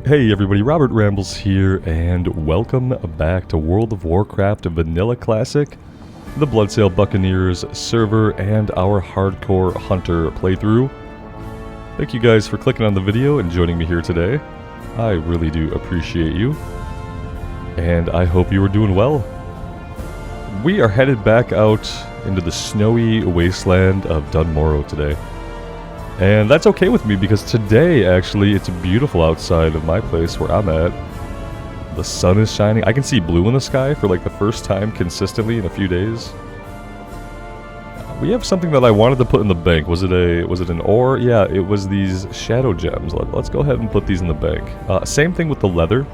Hey everybody, Robert Rambles here, and welcome back to World of Warcraft Vanilla Classic, the Bloodsail Buccaneers server, and our Hardcore Hunter playthrough. Thank you guys for clicking on the video and joining me here today. I really do appreciate you, and I hope you are doing well. We are headed back out into the snowy wasteland of Dunmorrow today. And that's okay with me because today, actually, it's beautiful outside of my place where I'm at. The sun is shining. I can see blue in the sky for like the first time consistently in a few days. We have something that I wanted to put in the bank. Was it an ore? Yeah, it was these shadow gems. Let's go ahead and put these in the bank. Same thing with the leather.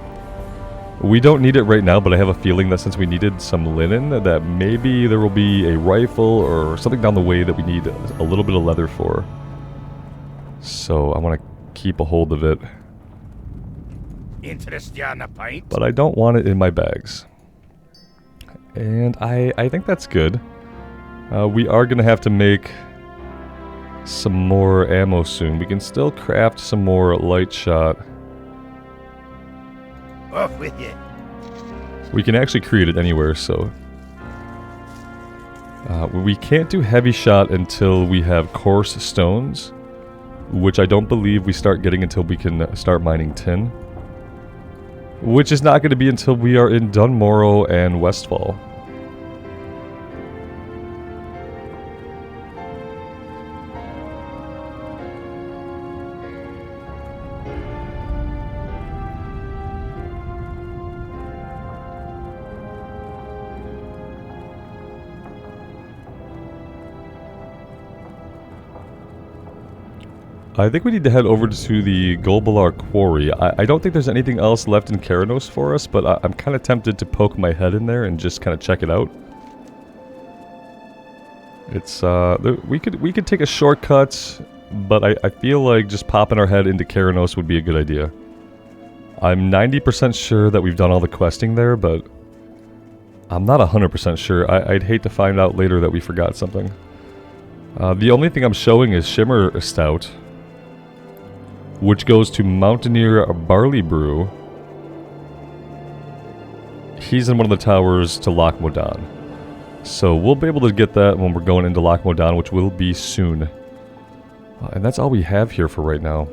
We don't need it right now, but I have a feeling that since we needed some linen, that maybe there will be a rifle or something down the way that we need a little bit of leather for. So I want to keep a hold of it, but I don't want it in my bags. And I think that's good. We are going to have to make some more ammo soon. We can still craft some more light shot. Off with you. We can actually create it anywhere, so... we can't do heavy shot until we have coarse stones, which I don't believe we start getting until we can start mining tin. Which is not going to be until we are in Dunmorrow and Westfall. I think we need to head over to the Golbalar Quarry. I don't think there's anything else left in Keranos for us, but I'm kind of tempted to poke my head in there and just kind of check it out. It's, we could take a shortcut, but I feel like just popping our head into Keranos would be a good idea. I'm 90% sure that we've done all the questing there, but I'm not 100% sure. I'd hate to find out later that we forgot something. The only thing I'm showing is Shimmer Stout, which goes to Mountaineer Barley Brew. He's in one of the towers to Loch Modan. So we'll be able to get that when we're going into Loch Modan, which will be soon. And that's all we have here for right now.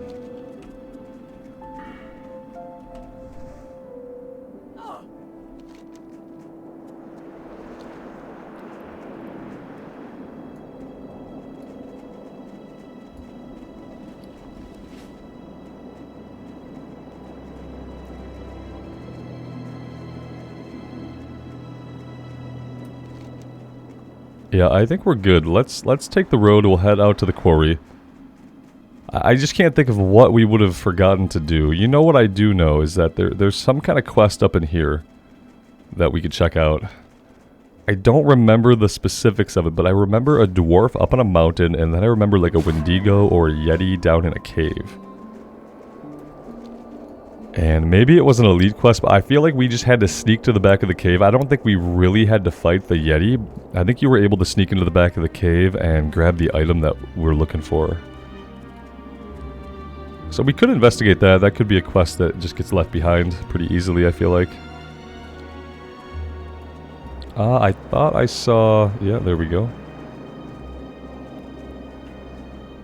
Yeah, I think we're good. Let's take the road. We'll head out to the quarry. I just can't think of what we would have forgotten to do. You know what I do know is that there's some kind of quest up in here that we could check out. I don't remember the specifics of it, but I remember a dwarf up on a mountain, and then I remember like a Wendigo or a Yeti down in a cave. And maybe it was an elite quest, but I feel like we just had to sneak to the back of the cave. I don't think we really had to fight the Yeti. I think you were able to sneak into the back of the cave and grab the item that we're looking for. So we could investigate that. That could be a quest that just gets left behind pretty easily, I feel like. I thought I saw... Yeah, there we go.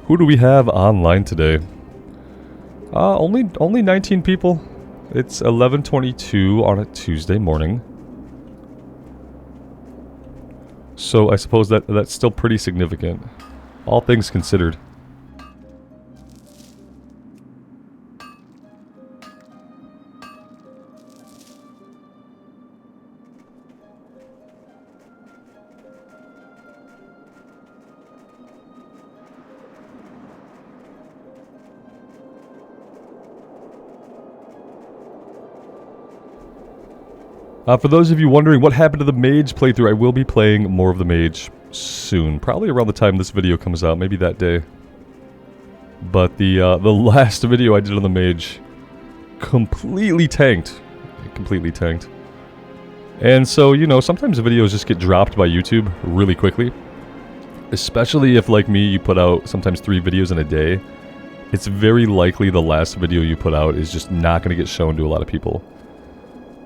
Who do we have online today? Only 19 people. It's 11:22 on a Tuesday morning. So I suppose that's still pretty significant, all things considered. For those of you wondering what happened to the Mage playthrough, I will be playing more of the Mage soon. Probably around the time this video comes out, maybe that day. But the last video I did on the Mage completely tanked. Completely tanked. And so, you know, sometimes videos just get dropped by YouTube really quickly. Especially if, like me, you put out sometimes 3 videos in a day. it's very likely the last video you put out is just not going to get shown to a lot of people.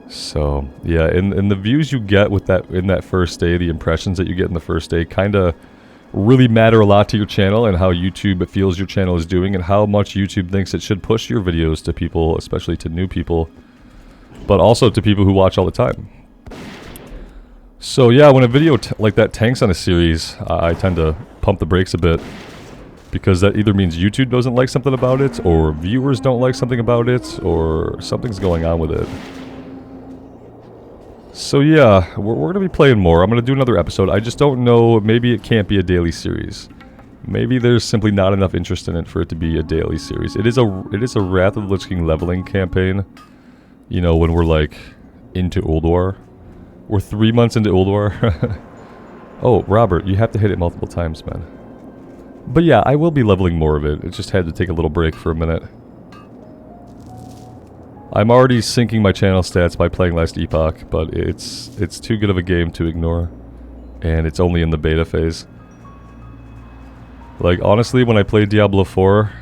So, yeah, and the views you get with that in that first day, the impressions that you get in the first day, kind of really matter a lot to your channel and how YouTube feels your channel is doing and how much YouTube thinks it should push your videos to people, especially to new people, but also to people who watch all the time. So yeah, when a video like that tanks on a series, I tend to pump the brakes a bit, because that either means YouTube doesn't like something about it, or viewers don't like something about it, or something's going on with it. So yeah, we're going to be playing more. I'm going to do another episode. I just don't know, maybe it can't be a daily series. Maybe there's simply not enough interest in it for it to be a daily series. It is a Wrath of the Lich King leveling campaign. You know, when we're like into Ulduar. We're 3 months into Ulduar. Oh, Robert, you have to hit it multiple times, man. But yeah, I will be leveling more of it. It just had to take a little break for a minute. I'm already syncing my channel stats by playing Last Epoch, but it's too good of a game to ignore. And it's only in the beta phase. Like, honestly, when I played Diablo 4,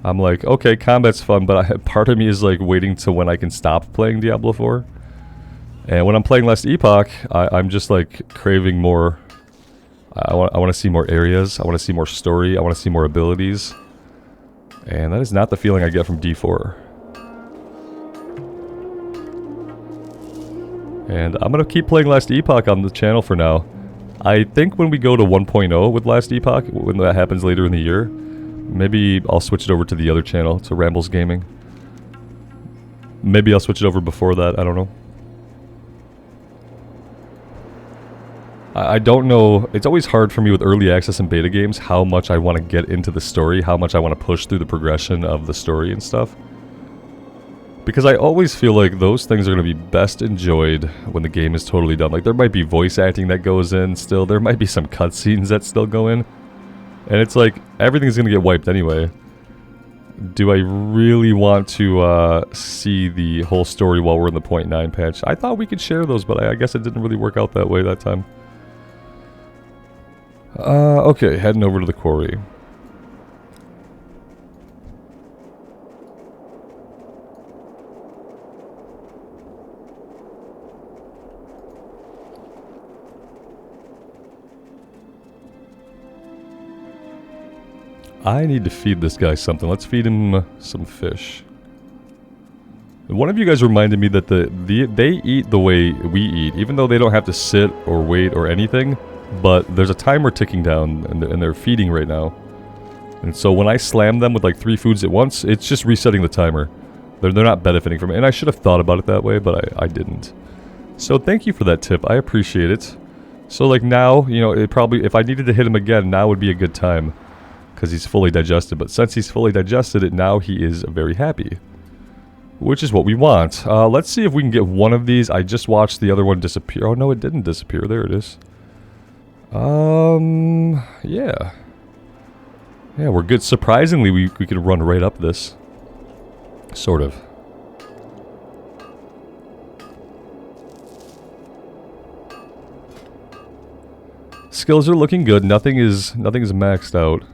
I'm like, okay, combat's fun, but part of me is like waiting to when I can stop playing Diablo 4. And when I'm playing Last Epoch, I'm just like craving more. I want to see more areas. I want to see more story. I want to see more abilities. And that is not the feeling I get from D4. And I'm going to keep playing Last Epoch on the channel for now. I think when we go to 1.0 with Last Epoch, when that happens later in the year, maybe I'll switch it over to the other channel, to Rambles Gaming. Maybe I'll switch it over before that, I don't know. I don't know, it's always hard for me with early access and beta games how much I want to get into the story, how much I want to push through the progression of the story and stuff. Because I always feel like those things are going to be best enjoyed when the game is totally done. Like, there might be voice acting that goes in still, there might be some cutscenes that still go in. And it's like, everything's going to get wiped anyway. Do I really want to see the whole story while we're in the 0.9 patch? I thought we could share those, but I guess it didn't really work out that way that time. Okay, heading over to the quarry. I need to feed this guy something. Let's feed him some fish. One of you guys reminded me that they eat the way we eat, even though they don't have to sit or wait or anything. But there's a timer ticking down, and they're feeding right now. And so when I slam them with like 3 foods at once, it's just resetting the timer. They're not benefiting from it. And I should have thought about it that way, but I didn't. So thank you for that tip. I appreciate it. So like now, you know, it probably, if I needed to hit him again, now would be a good time. Because he's fully digested. But since he's fully digested, now he is very happy. Which is what we want. Let's see if we can get one of these. I just watched the other one disappear. Oh no, it didn't disappear. There it is. Yeah. Yeah, we're good. Surprisingly, we could run right up this. Sort of. Skills are looking good. Nothing is maxed out.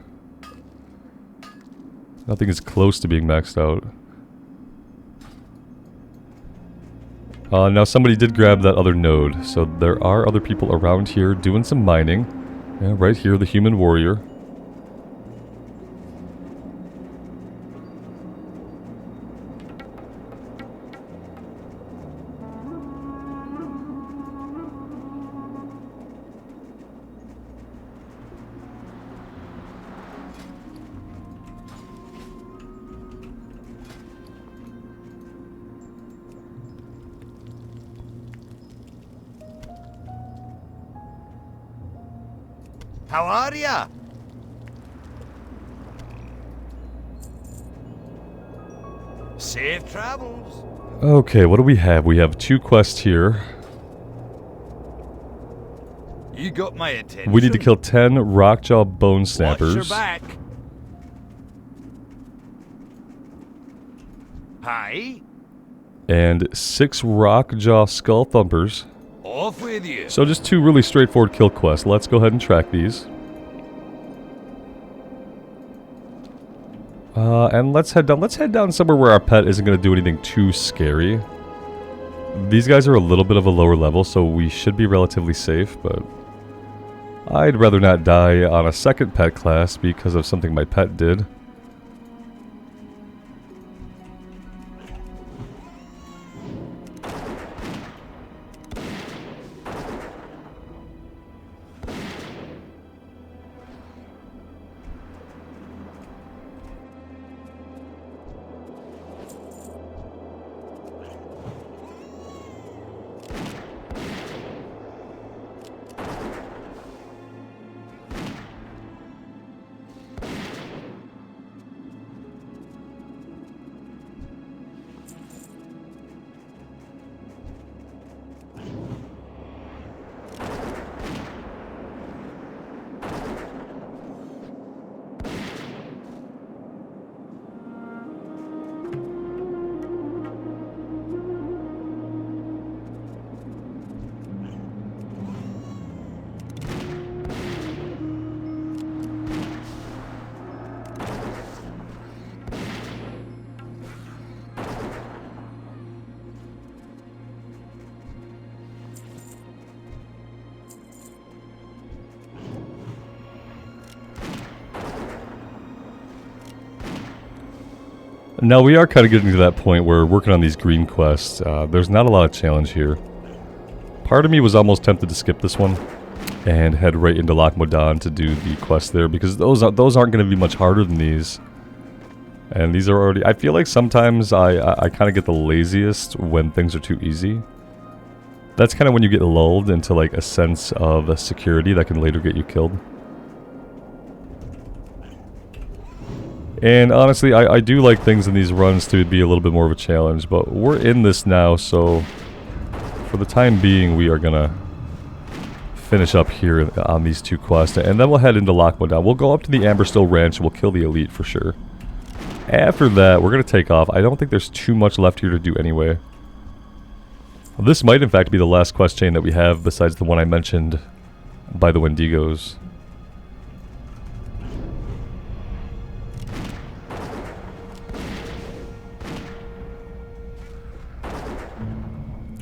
Nothing is close to being maxed out. Now somebody did grab that other node, so there are other people around here doing some mining. Yeah, right here, the human warrior. How are ya? Safe travels. Okay, what do we have? We have 2 quests here. You got my attention. We need to kill 10 rockjaw bone snappers. Watch your back. Hi. And 6 rockjaw skull thumpers. Off with you. So just 2 really straightforward kill quests. Let's go ahead and track these. And let's head down. Let's head down somewhere where our pet isn't going to do anything too scary. These guys are a little bit of a lower level, so we should be relatively safe, but I'd rather not die on a second pet class because of something my pet did. Now we are kind of getting to that point where we're working on these green quests. There's not a lot of challenge here. Part of me was almost tempted to skip this one and head right into Loch Modan to do the quest there, because those aren't going to be much harder than these. And these are already... I feel like sometimes I kind of get the laziest when things are too easy. That's kind of when you get lulled into like a sense of security that can later get you killed. And honestly, I do like things in these runs to be a little bit more of a challenge, but we're in this now, so for the time being, we are gonna finish up here on these two quests, and then we'll head into Loch Modan. We'll go up to the Amberstill Ranch, and we'll kill the elite for sure. After that, we're gonna take off. I don't think there's too much left here to do anyway. This might in fact be the last quest chain that we have, besides the one I mentioned by the Wendigos.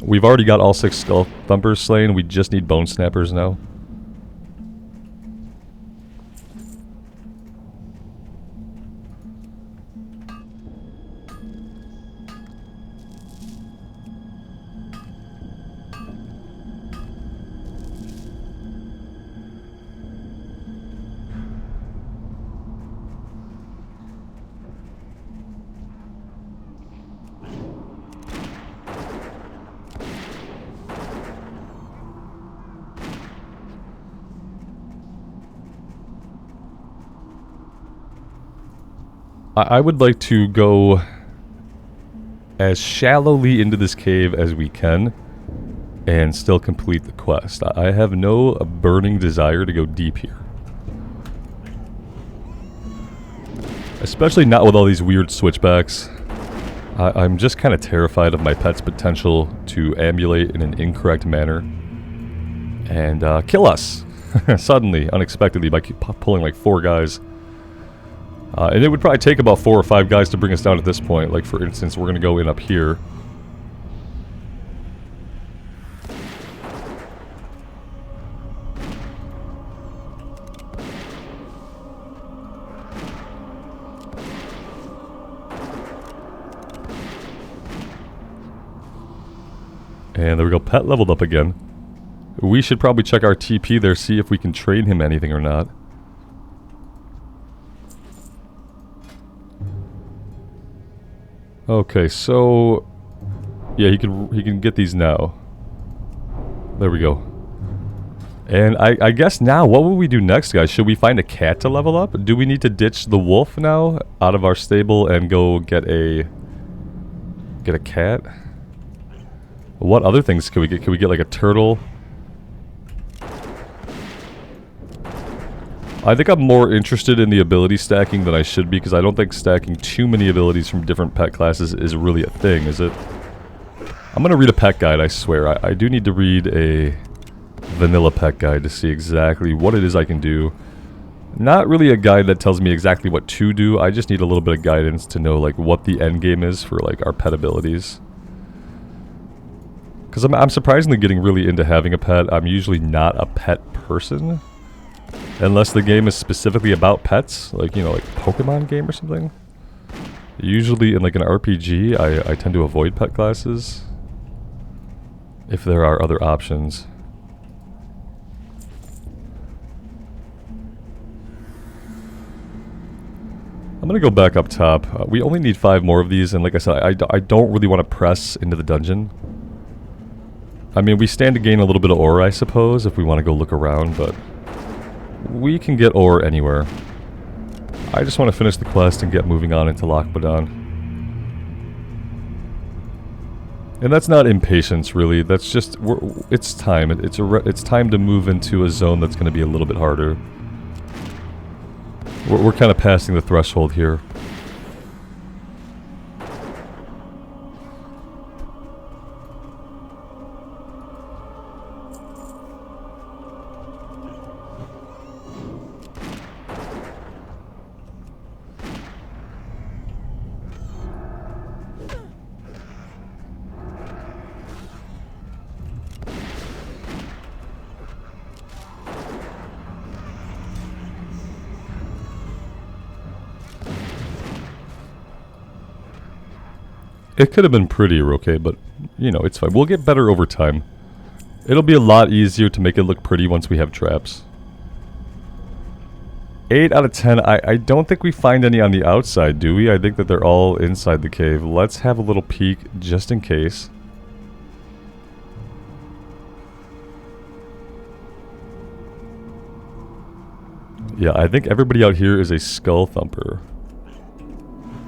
We've already got all 6 Skull Thumpers slain, we just need Bone Snappers now. I would like to go as shallowly into this cave as we can and still complete the quest. I have no burning desire to go deep here. Especially not with all these weird switchbacks. I'm just kind of terrified of my pet's potential to ambulate in an incorrect manner and kill us suddenly, unexpectedly, by pulling like 4 guys. And it would probably take about 4 or 5 guys to bring us down at this point. Like, for instance, we're going to go in up here. And there we go, pet leveled up again. We should probably check our TP there, see if we can train him anything or not. Okay, so yeah, he can get these now. There we go. And I guess now, what will we do next, guys? Should we find a cat to level up? Do we need to ditch the wolf now out of our stable and go get a cat? What other things can we get? Can we get like a turtle? I think I'm more interested in the ability stacking than I should be, because I don't think stacking too many abilities from different pet classes is really a thing, is it? I'm gonna read a pet guide, I swear. I do need to read a vanilla pet guide to see exactly what it is I can do Not really a guide that tells me exactly what to do. I just need a little bit of guidance to know like what the end game is for like our pet abilities. Because I'm surprisingly getting really into having a pet. I'm usually not a pet person. Unless the game is specifically about pets. Like, you know, like Pokemon game or something. Usually in like an RPG, I tend to avoid pet classes. If there are other options. I'm gonna go back up top. We only need 5 more of these, and like I said, I don't really want to press into the dungeon. I mean, we stand to gain a little bit of ore, I suppose, if we want to go look around, but we can get ore anywhere. I just want to finish the quest and get moving on into Lochbadan. And that's not impatience, really. That's just it's time. It's time to move into a zone that's going to be a little bit harder. We're kind of passing the threshold here. It could have been prettier, okay, but, you know, it's fine. We'll get better over time. It'll be a lot easier to make it look pretty once we have traps. 8 out of 10. I don't think we find any on the outside, do we? I think that they're all inside the cave. Let's have a little peek, just in case. Yeah, I think everybody out here is a skull thumper.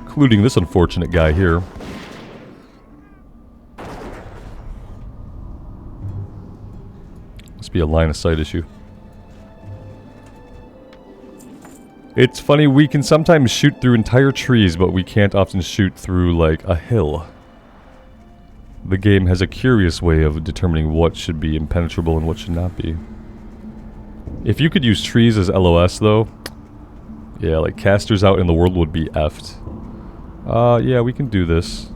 Including this unfortunate guy here. Must be a line of sight issue. It's funny, we can sometimes shoot through entire trees, but we can't often shoot through, like, a hill. The game has a curious way of determining what should be impenetrable and what should not be. If you could use trees as LOS, though, yeah, like, casters out in the world would be effed. Yeah, we can do this.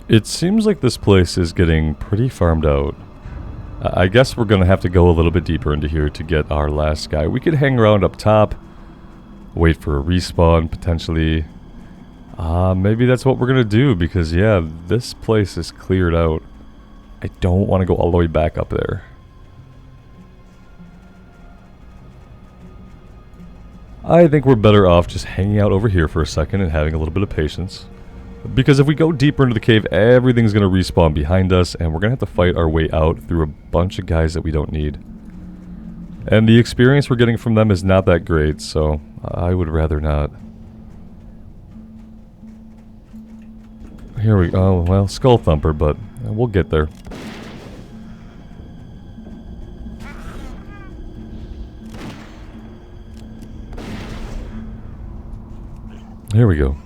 It seems like this place is getting pretty farmed out. I guess we're gonna have to go a little bit deeper into here to get our last guy. We could hang around up top, wait for a respawn, potentially. Maybe that's what we're gonna do, because yeah, this place is cleared out. I don't want to go all the way back up there. I think we're better off just hanging out over here for a second and having a little bit of patience. Because if we go deeper into the cave, everything's going to respawn behind us, and we're going to have to fight our way out through a bunch of guys that we don't need. And the experience we're getting from them is not that great, so I would rather not. Here we go. Oh, well, Skull Thumper, but we'll get there. Here we go.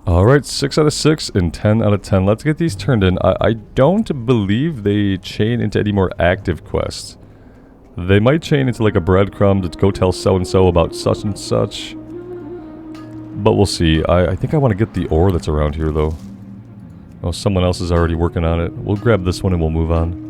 Alright, 6 out of 6 and 10 out of 10. Let's get these turned in. I don't believe they chain into any more active quests. They might chain into like a breadcrumb to go tell so-and-so about such and such. But we'll see. I think I want to get the ore that's around here, though. Oh, someone else is already working on it. We'll grab this one and we'll move on.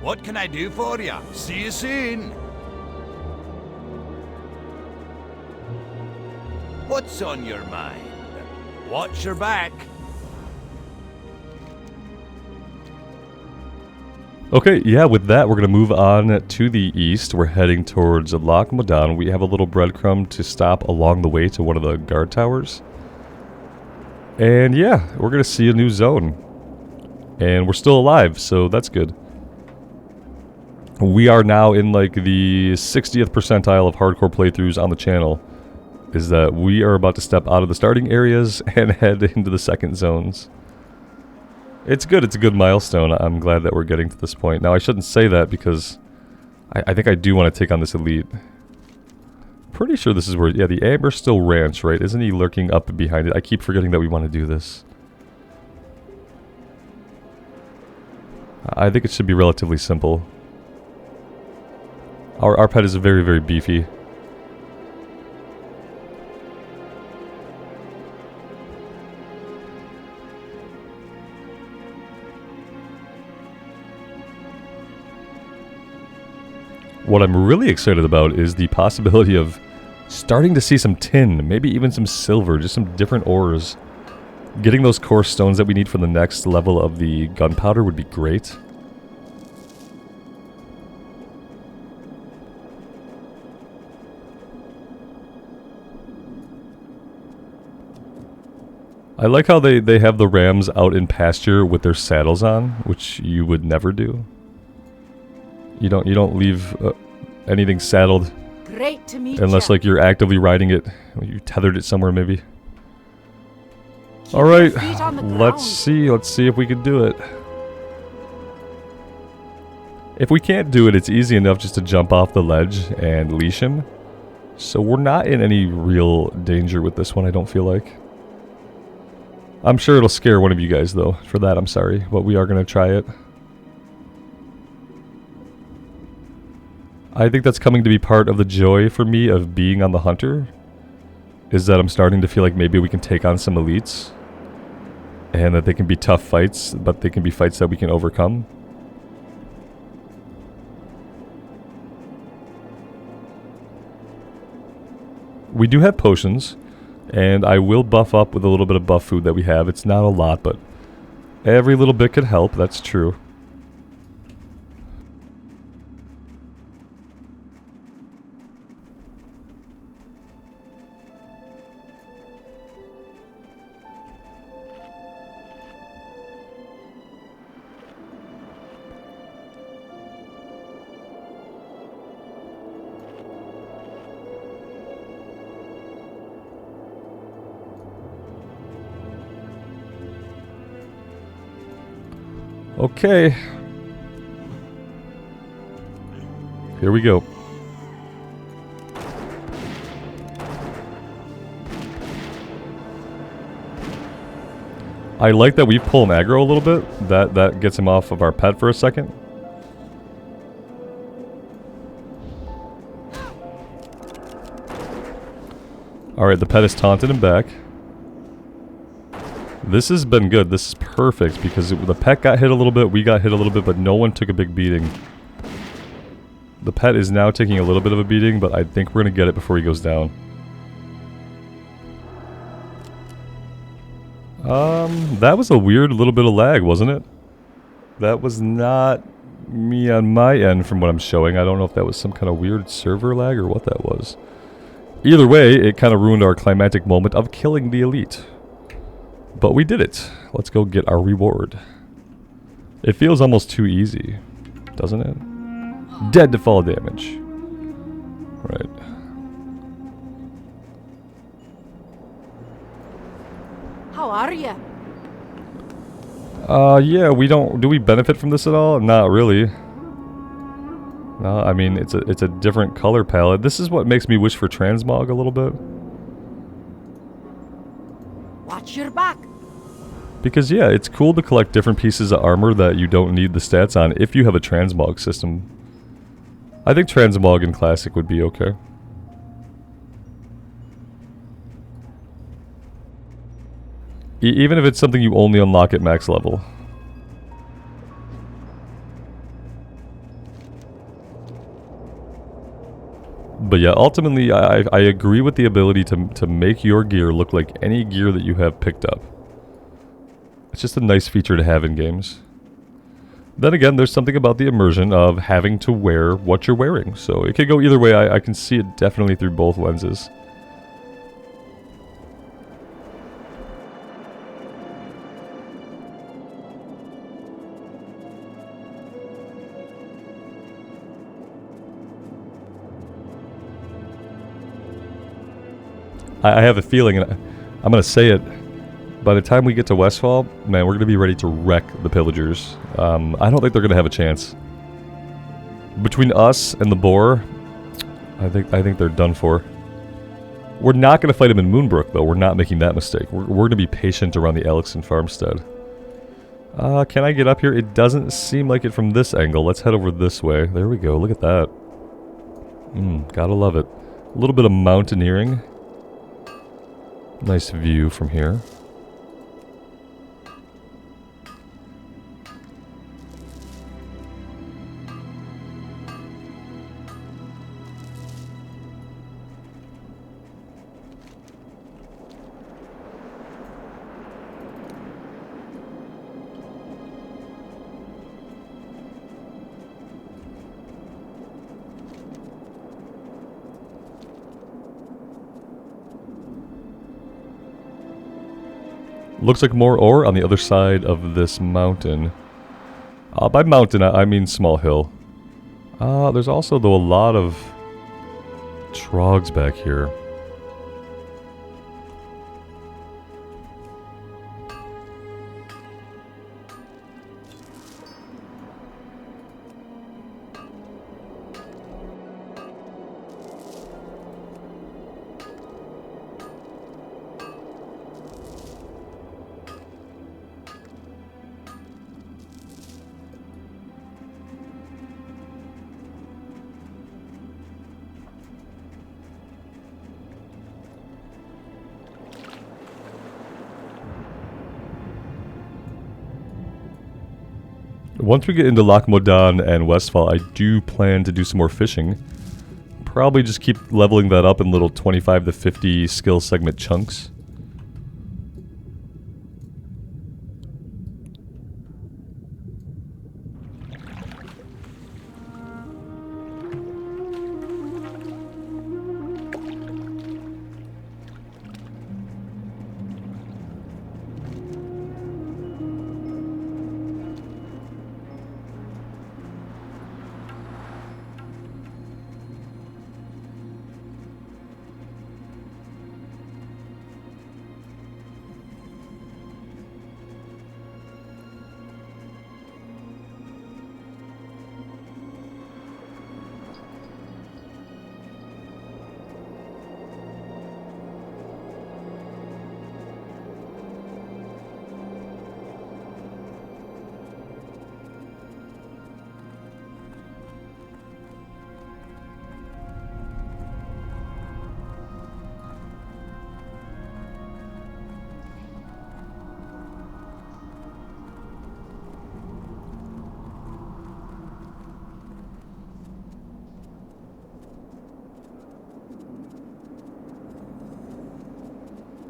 What can I do for you? See you soon. What's on your mind? Watch your back. Okay, yeah, with that, we're going to move on to the east. We're heading towards Loch Modan. We have a little breadcrumb to stop along the way to one of the guard towers. And yeah, we're going to see a new zone. And we're still alive, so that's good. We are now in like the 60th percentile of hardcore playthroughs on the channel. Is that we are about to step out of the starting areas and head into the second zones. It's good, it's a good milestone. I'm glad that we're getting to this point. Now I shouldn't say that because I think I do want to take on this elite. Pretty sure this is where, yeah, the Amber Still Ranch, right? Isn't he lurking up behind it? I keep forgetting that we want to do this. I think it should be relatively simple. Our pet is very, very beefy. What I'm really excited about is the possibility of starting to see some tin, maybe even some silver, just some different ores. Getting those core stones that we need for the next level of the gunpowder would be great. I like how they have the rams out in pasture with their saddles on, which you would never do. You don't leave anything saddled. Great to meet unless ya. like you're actively riding it. You tethered it somewhere maybe. Keep All right, your feet on the let's ground. see if we can do it. If we can't do it, it's easy enough just to jump off the ledge and leash him. So we're not in any real danger with this one, I don't feel like. I'm sure it'll scare one of you guys though. For that, I'm sorry, but we are going to try it. I think that's coming to be part of the joy for me of being on the hunter. Is that I'm starting to feel like maybe we can take on some elites. And that they can be tough fights, but they can be fights that we can overcome. We do have potions, and I will buff up with a little bit of buff food that we have. It's not a lot, but every little bit could help, that's true. Okay. Here we go. I like that we pull him aggro a little bit. That gets him off of our pet for a second. Alright, the pet is taunted him back. This has been good. This is perfect because the pet got hit a little bit, we got hit a little bit, but no one took a big beating. The pet is now taking a little bit of a beating, but I think we're going to get it before he goes down. That was a weird little bit of lag, wasn't it? That was not me on my end from what I'm showing. I don't know if that was some kind of weird server lag or what that was. Either way, it kind of ruined our climactic moment of killing the elite. But we did it. Let's go get our reward. It feels almost too easy, doesn't it? Dead to fall damage. Right. How are ya? Yeah, we don't... Do we benefit from this at all? Not really. No, I mean, it's a different color palette. This is what makes me wish for transmog a little bit. Watch your back. Because, yeah, it's cool to collect different pieces of armor that you don't need the stats on if you have a transmog system. I think transmog in Classic would be okay. Even if it's something you only unlock at max level. But yeah, ultimately, I agree with the ability to make your gear look like any gear that you have picked up. It's just a nice feature to have in games. Then again, there's something about the immersion of having to wear what you're wearing. So it could go either way. I can see it definitely through both lenses. I have a feeling, and I'm going to say it, by the time we get to Westfall, man, we're going to be ready to wreck the pillagers. I don't think they're going to have a chance. Between us and the boar, I think they're done for. We're not going to fight him in Moonbrook, though. We're not making that mistake. We're going to be patient around the Elixon farmstead. Can I get up here? It doesn't seem like it from this angle. Let's head over this way. There we go. Look at that. Gotta love it. A little bit of mountaineering. Nice view from here. Looks like more ore on the other side of this mountain. By mountain, I mean small hill. There's also, though, a lot of trogs back here. Once we get into Lochmodan and Westfall, I do plan to do some more fishing. Probably just keep leveling that up in little 25 to 50 skill segment chunks.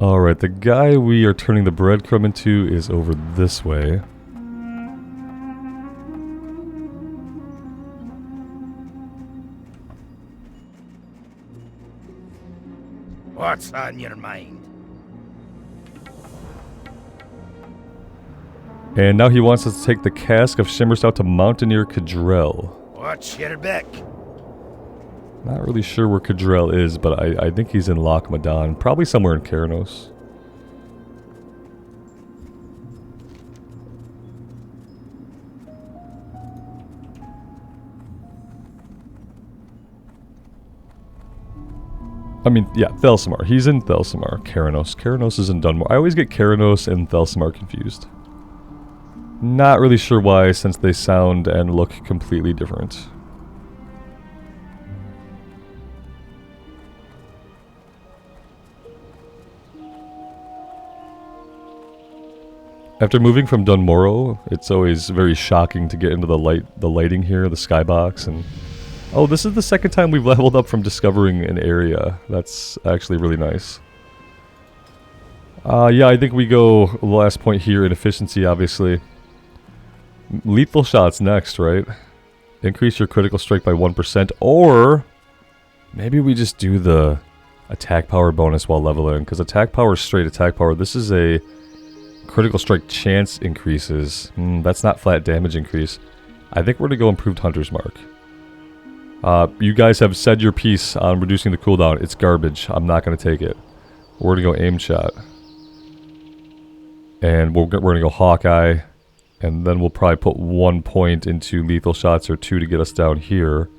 Alright, the guy we are turning the breadcrumb into is over this way. What's on your mind? And now he wants us to take the cask of Shimmerstout to Mountaineer Cadrell. Watch your back. Not really sure where Cadrell is, but I think he's in Lochmodan. Probably somewhere in Keranos. I mean, yeah, Thelsamar. He's in Thelsamar. Keranos. Keranos is in Dunmore. I always get Keranos and Thelsamar confused. Not really sure why, since they sound and look completely different. After moving from Dunmoro, it's always very shocking to get into the lighting here, the skybox, and Oh, this is the second time we've leveled up from discovering an area. That's actually really nice. Yeah, I think we go the last point here in efficiency, obviously. Lethal shots next, right? Increase your critical strike by 1%, or maybe we just do the attack power bonus while leveling, because attack power is straight attack power. This is a critical strike chance increases. That's not flat damage increase. I think we're going to go improved Hunter's Mark. You guys have said your piece on reducing the cooldown. It's garbage. I'm not going to take it. We're going to go aim shot. And we're going to go Hawkeye. And then we'll probably put 1 point into lethal shots or 2 to get us down here.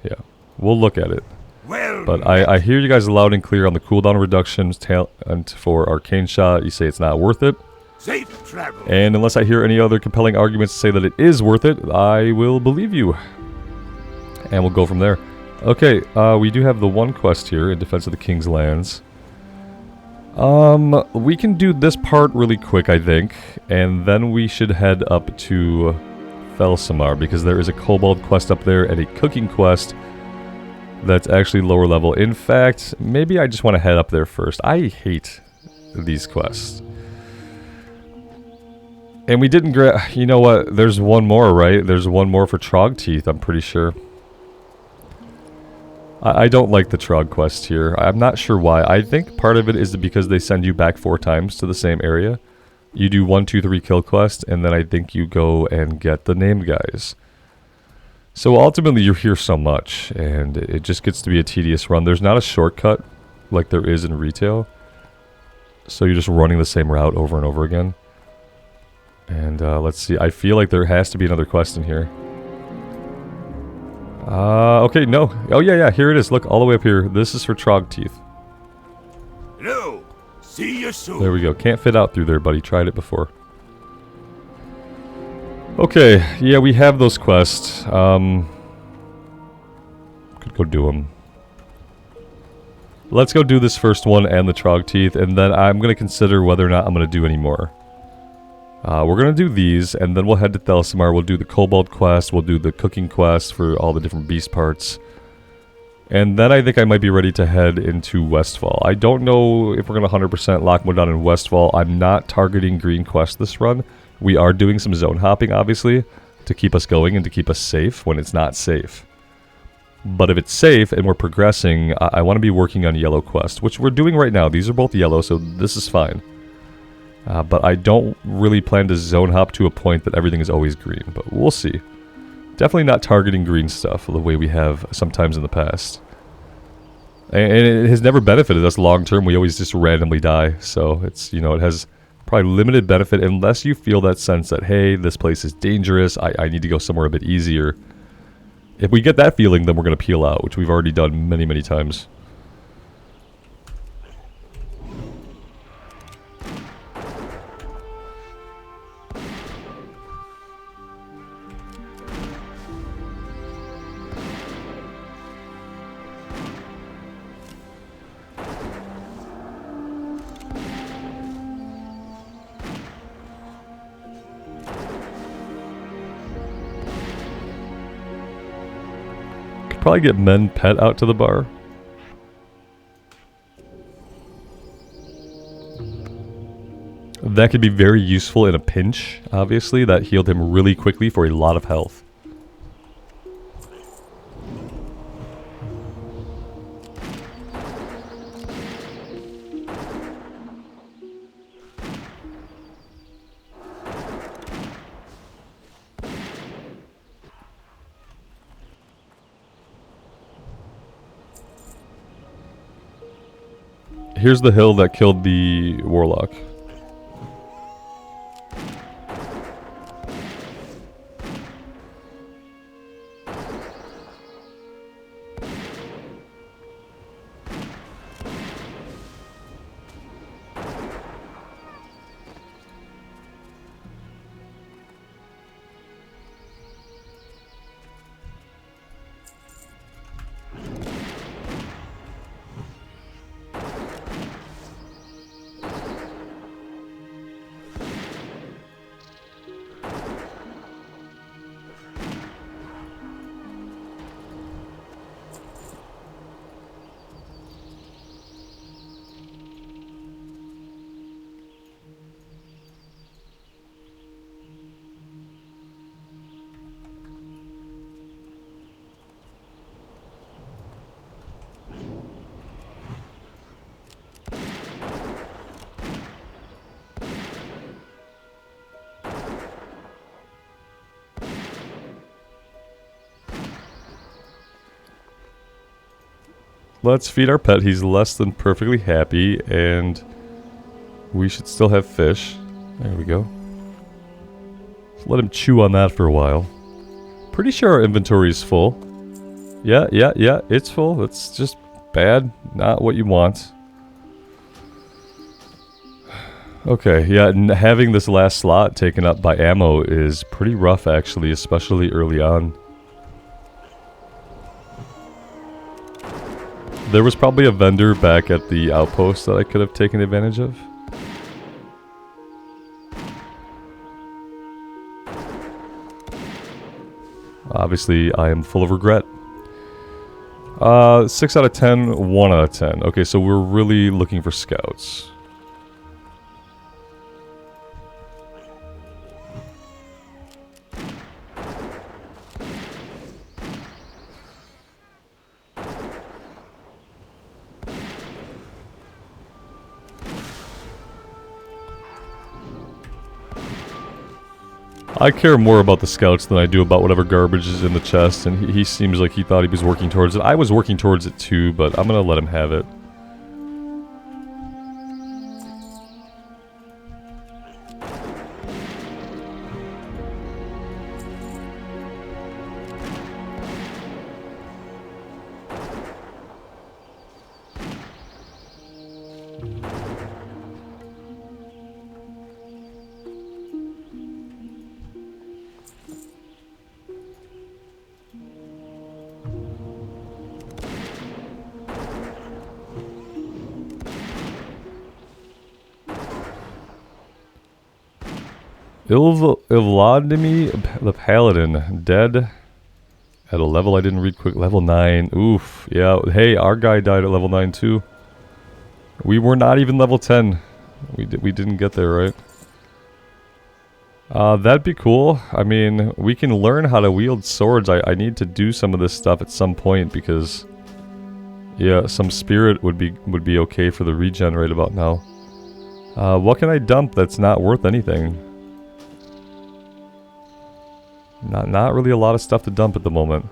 Yeah, we'll look at it. Well, But I hear you guys loud and clear on the cooldown reductions and for arcane shot. You say it's not worth it. safe travel. And unless I hear any other compelling arguments to say that it is worth it, I will believe you. And we'll go from there. Okay, we do have the one quest here in Defense of the King's Lands. We can do this part really quick, I think, and then we should head up to Felsamar, because there is a kobold quest up there and a cooking quest that's actually lower level. In fact, maybe I just want to head up there first. I hate these quests. And we didn't you know what, there's one more, right? There's one more for Trog Teeth, I'm pretty sure. I don't like the Trog quest here. I'm not sure why. I think part of it is because they send you back 4 times to the same area. You do 1, 2, 3 kill quest, and then I think you go and get the named guys. So ultimately you're here so much, and it just gets to be a tedious run. There's not a shortcut like there is in retail. So you're just running the same route over and over again. And let's see, I feel like there has to be another quest in here. Okay, no. Oh, yeah, here it is. Look, all the way up here. This is for Trog Teeth. Hello. See you soon. There we go. Can't fit out through there, buddy. Tried it before. Okay, yeah, we have those quests. Could go do them. Let's go do this first one and the Trog Teeth, and then I'm going to consider whether or not I'm going to do any more. We're going to do these, and then we'll head to Felsamar. We'll do the Kobold quest. We'll do the cooking quest for all the different beast parts. And then I think I might be ready to head into Westfall. I don't know if we're going to 100% lock one down in Westfall. I'm not targeting green quest this run. We are doing some zone hopping, obviously, to keep us going and to keep us safe when it's not safe. But if it's safe and we're progressing, I want to be working on yellow quest, which we're doing right now. These are both yellow, so this is fine. But I don't really plan to zone hop to a point that everything is always green, but we'll see. Definitely not targeting green stuff the way we have sometimes in the past. And it has never benefited us long term. We always just randomly die, so it's, you know, it has probably limited benefit unless you feel that sense that, hey, this place is dangerous, I need to go somewhere a bit easier. If we get that feeling, then we're going to peel out, which we've already done many, many times. Probably get Men Pet out to the bar. That could be very useful in a pinch, obviously. That healed him really quickly for a lot of health. Here's the hill that killed the warlock. let's feed our pet. He's less than perfectly happy, and we should still have fish. There we go. Let him chew on that for a while. Pretty sure our inventory is full. Yeah, it's full. That's just bad. Not what you want. Okay, yeah, and having this last slot taken up by ammo is pretty rough, actually, especially early on. There was probably a vendor back at the outpost that I could have taken advantage of. Obviously, I am full of regret. 6 out of 10, 1 out of 10. Okay, so we're really looking for scouts. I care more about the scouts than I do about whatever garbage is in the chest, and he seems like he thought he was working towards it. I was working towards it too, but I'm gonna let him have it. Vladimir the Paladin, dead at a level I didn't read quick. Level 9. Oof. Yeah, hey, our guy died at level 9 too. We were not even level 10. We didn't get there, right? That'd be cool. I mean, we can learn how to wield swords. I need to do some of this stuff at some point because, yeah, some spirit would be okay for the regen right about now. What can I dump that's not worth anything? Not really a lot of stuff to dump at the moment.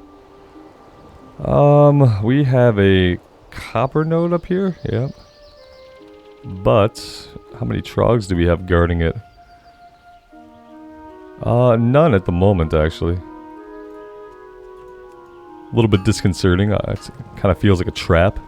We have a copper node up here. Yep. But how many trogs do we have guarding it? None at the moment, actually. A little bit disconcerting. It kind of feels like a trap.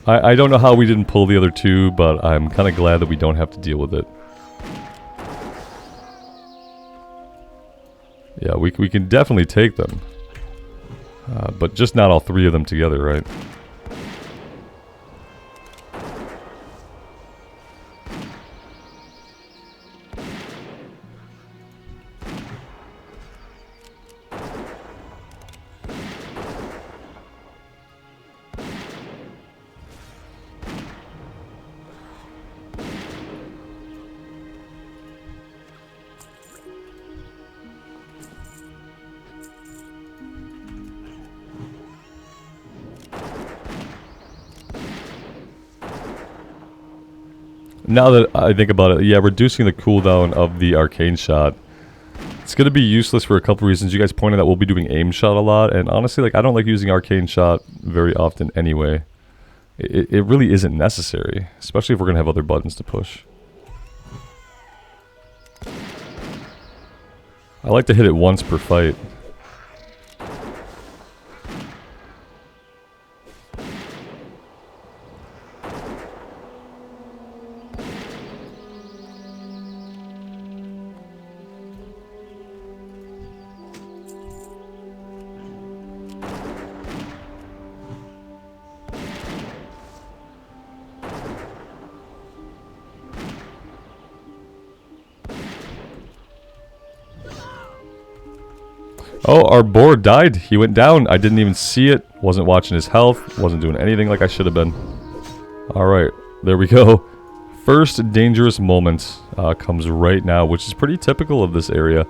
I don't know how we didn't pull the other two, but I'm kind of glad that we don't have to deal with it. Yeah, we can definitely take them. But just not all three of them together, right? Now that I think about it, yeah, reducing the cooldown of the arcane shot. It's going to be useless for a couple reasons. You guys pointed out we'll be doing aim shot a lot, and honestly, like, I don't like using arcane shot very often anyway. It really isn't necessary, especially if we're going to have other buttons to push. I like to hit it once per fight. Oh, our boar died. He went down. I didn't even see it. Wasn't watching his health. Wasn't doing anything like I should have been. Alright, there we go. first dangerous moment comes right now, which is pretty typical of this area.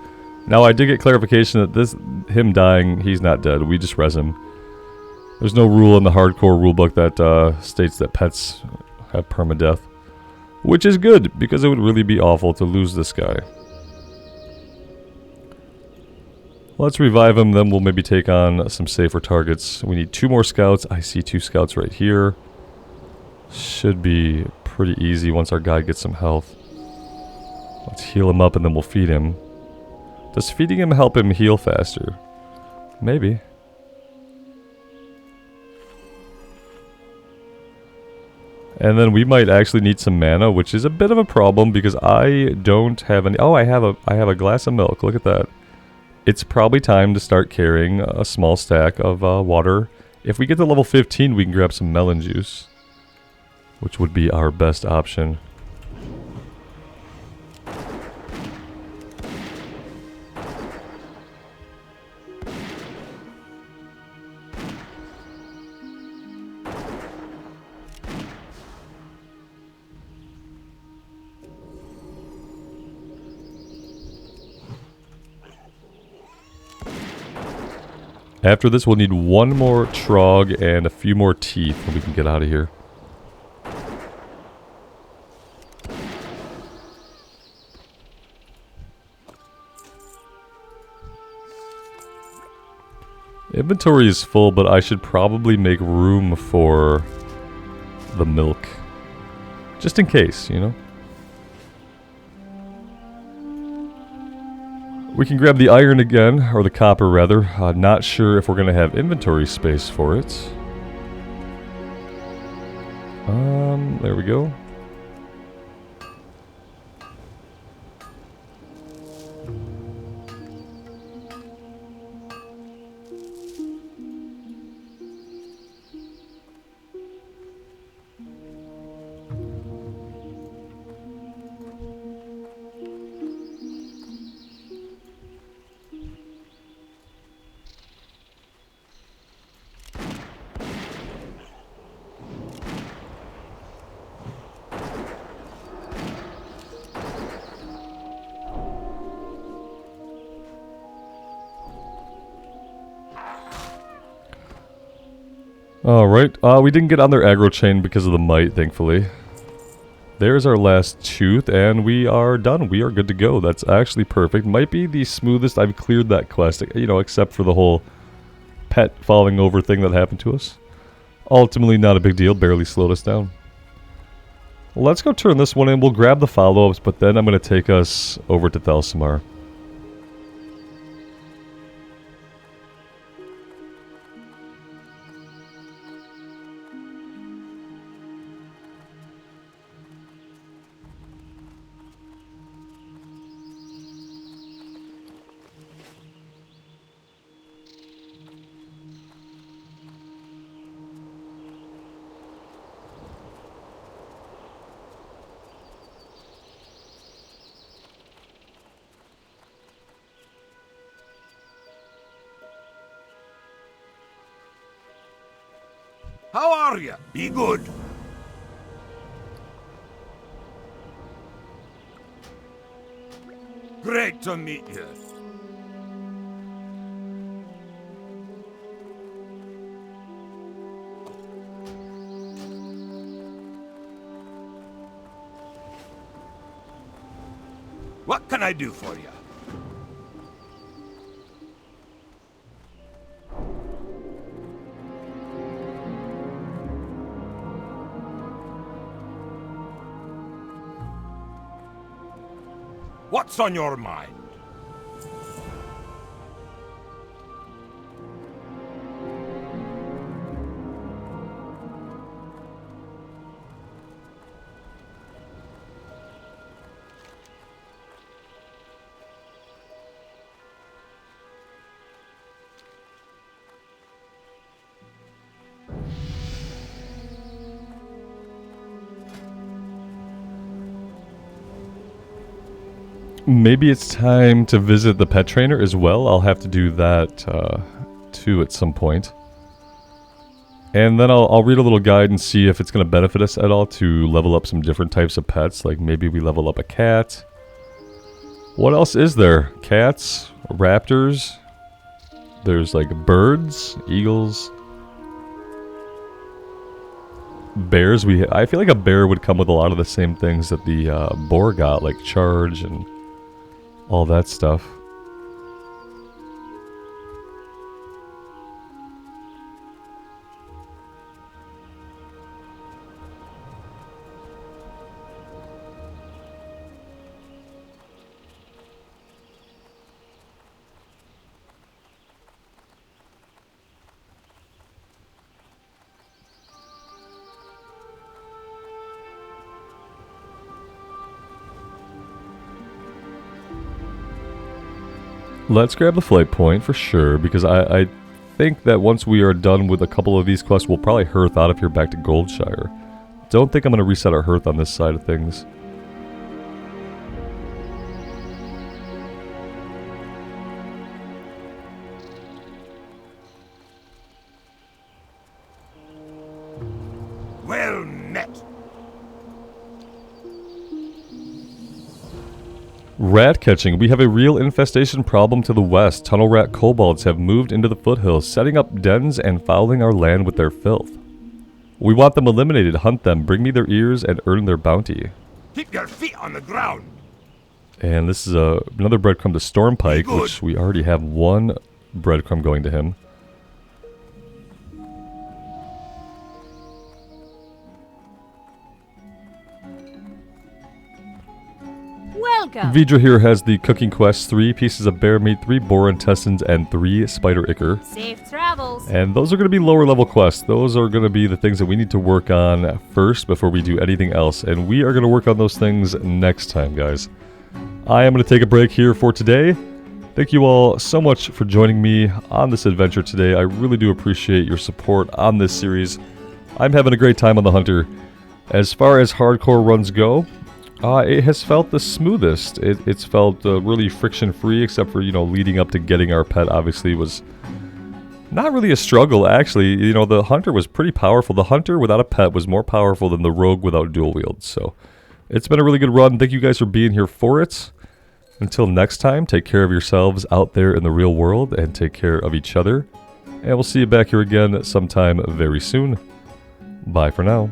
Now, I did get clarification that him dying, he's not dead. We just res him. There's no rule in the hardcore rulebook that states that pets have permadeath, which is good because it would really be awful to lose this guy. Let's revive him, then we'll maybe take on some safer targets. We need 2 more scouts. I see 2 scouts right here. Should be pretty easy once our guy gets some health. Let's heal him up and then we'll feed him. Does feeding him help him heal faster? Maybe. And then we might actually need some mana, which is a bit of a problem because I don't have any... Oh, I have a glass of milk. Look at that. It's probably time to start carrying a small stack of water. If we get to level 15, we can grab some melon juice, which would be our best option. After this, we'll need 1 more trog and a few more teeth, and we can get out of here. Inventory is full, but I should probably make room for the milk. Just in case, you know? We can grab the iron again, or the copper rather. Not sure if we're going to have inventory space for it. There we go. Alright, we didn't get on their aggro chain because of the might, thankfully. There's our last tooth, and we are done. We are good to go. That's actually perfect. Might be the smoothest I've cleared that quest, you know, except for the whole pet falling over thing that happened to us. Ultimately, not a big deal. Barely slowed us down. Let's go turn this one in. We'll grab the follow-ups, but then I'm going to take us over to Thelsamar. How are you? Be good. Great to meet you. What can I do for you? What's on your mind? Maybe it's time to visit the pet trainer as well. I'll have to do that too at some point. And then I'll read a little guide and see if it's going to benefit us at all to level up some different types of pets. Like maybe we level up a cat. What else is there? Cats, raptors. There's like birds, eagles, bears. I feel like a bear would come with a lot of the same things that the boar got, like charge and all that stuff. Let's grab the flight point for sure, because I think that once we are done with a couple of these quests, we'll probably hearth out of here back to Goldshire. Don't think I'm going to reset our hearth on this side of things. Well met. Rat catching. We have a real infestation problem to the west. Tunnel rat kobolds have moved into the foothills, setting up dens and fouling our land with their filth. We want them eliminated. Hunt them, bring me their ears, and earn their bounty. Keep your feet on the ground. And this is another breadcrumb to Stormpike, which we already have one breadcrumb going to him. Welcome. Vidra here has the cooking quest, 3 pieces of bear meat, 3 boar intestines, and 3 spider ichor. Safe travels. And those are going to be lower level quests. Those are going to be the things that we need to work on first before we do anything else. And we are going to work on those things next time, guys. I am going to take a break here for today. Thank you all so much for joining me on this adventure today. I really do appreciate your support on this series. I'm having a great time on the Hunter. As far as hardcore runs go, it has felt the smoothest. It's felt really friction-free, except for, leading up to getting our pet obviously was not really a struggle, actually. The Hunter was pretty powerful. The Hunter without a pet was more powerful than the Rogue without dual wield. So it's been a really good run. Thank you guys for being here for it. Until next time, take care of yourselves out there in the real world and take care of each other. And we'll see you back here again sometime very soon. Bye for now.